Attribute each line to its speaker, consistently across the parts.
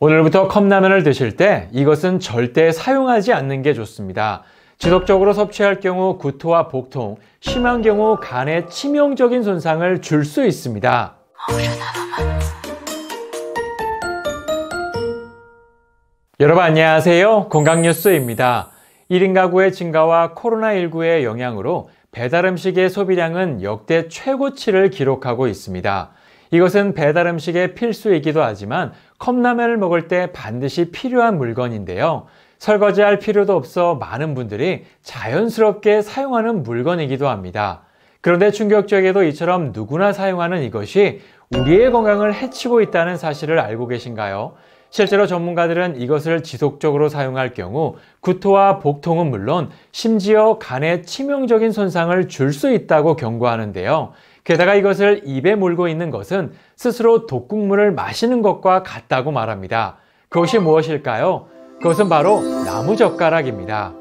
Speaker 1: 오늘부터 컵라면을 드실 때 이것은 절대 사용하지 않는 게 좋습니다. 지속적으로 섭취할 경우 구토와 복통, 심한 경우 간에 치명적인 손상을 줄 수 있습니다. 여러분 안녕하세요. 건강뉴스입니다. 1인 가구의 증가와 코로나19의 영향으로 배달음식의 소비량은 역대 최고치를 기록하고 있습니다. 이것은 배달음식의 필수이기도 하지만 컵라면을 먹을 때 반드시 필요한 물건인데요. 설거지할 필요도 없어 많은 분들이 자연스럽게 사용하는 물건이기도 합니다. 그런데 충격적이게도 이처럼 누구나 사용하는 이것이 우리의 건강을 해치고 있다는 사실을 알고 계신가요? 실제로 전문가들은 이것을 지속적으로 사용할 경우 구토와 복통은 물론 심지어 간에 치명적인 손상을 줄 수 있다고 경고하는데요. 게다가 이것을 입에 물고 있는 것은 스스로 독국물을 마시는 것과 같다고 말합니다. 그것이 무엇일까요? 그것은 바로 나무젓가락입니다.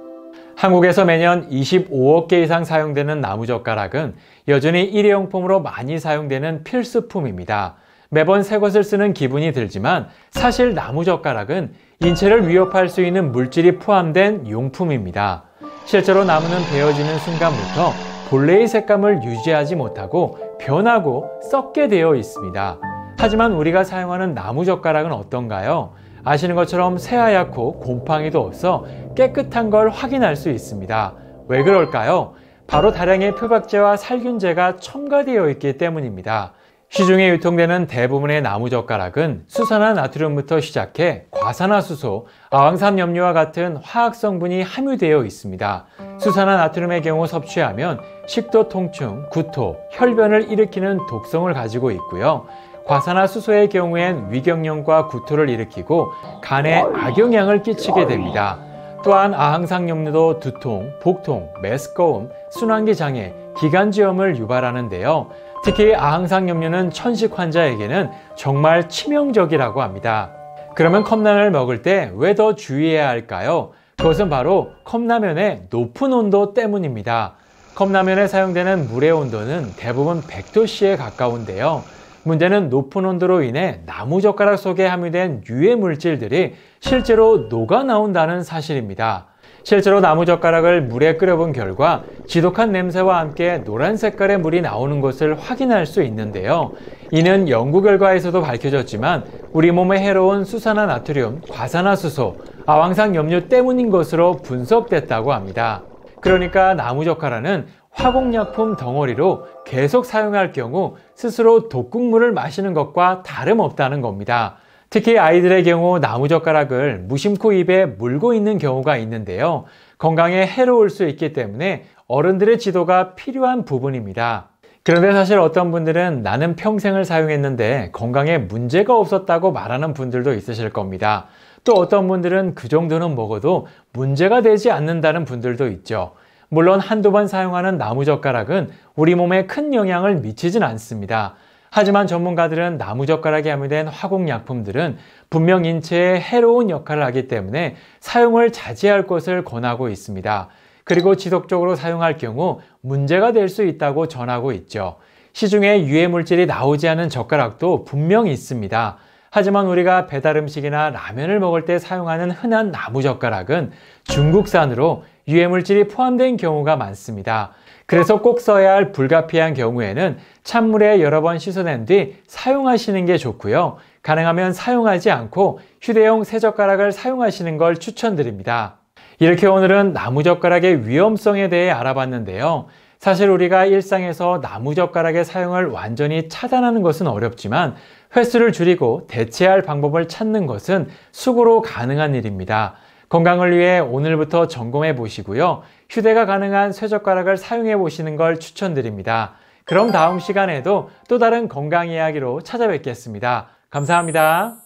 Speaker 1: 한국에서 매년 25억 개 이상 사용되는 나무젓가락은 여전히 일회용품으로 많이 사용되는 필수품입니다. 매번 새 것을 쓰는 기분이 들지만 사실 나무젓가락은 인체를 위협할 수 있는 물질이 포함된 용품입니다. 실제로 나무는 베어지는 순간부터 본래의 색감을 유지하지 못하고 변하고 썩게 되어 있습니다. 하지만 우리가 사용하는 나무젓가락은 어떤가요? 아시는 것처럼 새하얗고 곰팡이도 없어 깨끗한 걸 확인할 수 있습니다. 왜 그럴까요? 바로 다량의 표백제와 살균제가 첨가되어 있기 때문입니다. 시중에 유통되는 대부분의 나무젓가락은 수산화 나트륨부터 시작해 과산화수소, 아황산염료와 같은 화학성분이 함유되어 있습니다. 수산화 나트륨의 경우 섭취하면 식도 통증, 구토, 혈변을 일으키는 독성을 가지고 있고요. 과산화수소의 경우엔 위경련과 구토를 일으키고 간에 악영향을 끼치게 됩니다. 또한 아황산염료도 두통, 복통, 메스꺼움, 순환기 장애, 기관지염을 유발하는데요. 특히 아황산염료는 천식 환자에게는 정말 치명적이라고 합니다. 그러면 컵라면을 먹을 때 왜 더 주의해야 할까요? 그것은 바로 컵라면의 높은 온도 때문입니다. 컵라면에 사용되는 물의 온도는 대부분 100도씨에 가까운데요. 문제는 높은 온도로 인해 나무젓가락 속에 함유된 유해 물질들이 실제로 녹아 나온다는 사실입니다. 실제로 나무젓가락을 물에 끓여본 결과 지독한 냄새와 함께 노란 색깔의 물이 나오는 것을 확인할 수 있는데요. 이는 연구 결과에서도 밝혀졌지만 우리 몸에 해로운 수산화 나트륨, 과산화수소, 아황산염료 때문인 것으로 분석됐다고 합니다. 그러니까 나무젓가락은 화공약품 덩어리로 계속 사용할 경우 스스로 독국물을 마시는 것과 다름없다는 겁니다. 특히 아이들의 경우 나무젓가락을 무심코 입에 물고 있는 경우가 있는데요. 건강에 해로울 수 있기 때문에 어른들의 지도가 필요한 부분입니다. 그런데 사실 어떤 분들은 나는 평생을 사용했는데 건강에 문제가 없었다고 말하는 분들도 있으실 겁니다. 또 어떤 분들은 그 정도는 먹어도 문제가 되지 않는다는 분들도 있죠. 물론 한두 번 사용하는 나무젓가락은 우리 몸에 큰 영향을 미치진 않습니다. 하지만 전문가들은 나무젓가락에 함유된 화공약품들은 분명 인체에 해로운 역할을 하기 때문에 사용을 자제할 것을 권하고 있습니다. 그리고 지속적으로 사용할 경우 문제가 될 수 있다고 전하고 있죠. 시중에 유해 물질이 나오지 않은 젓가락도 분명히 있습니다. 하지만 우리가 배달음식이나 라면을 먹을 때 사용하는 흔한 나무젓가락은 중국산으로 유해 물질이 포함된 경우가 많습니다. 그래서 꼭 써야 할 불가피한 경우에는 찬물에 여러 번 씻어낸 뒤 사용하시는 게 좋고요. 가능하면 사용하지 않고 휴대용 새젓가락을 사용하시는 걸 추천드립니다. 이렇게 오늘은 나무젓가락의 위험성에 대해 알아봤는데요. 사실 우리가 일상에서 나무젓가락의 사용을 완전히 차단하는 것은 어렵지만 횟수를 줄이고 대체할 방법을 찾는 것은 수고로 가능한 일입니다. 건강을 위해 오늘부터 점검해 보시고요. 휴대가 가능한 쇠젓가락을 사용해 보시는 걸 추천드립니다. 그럼 다음 시간에도 또 다른 건강 이야기로 찾아뵙겠습니다. 감사합니다.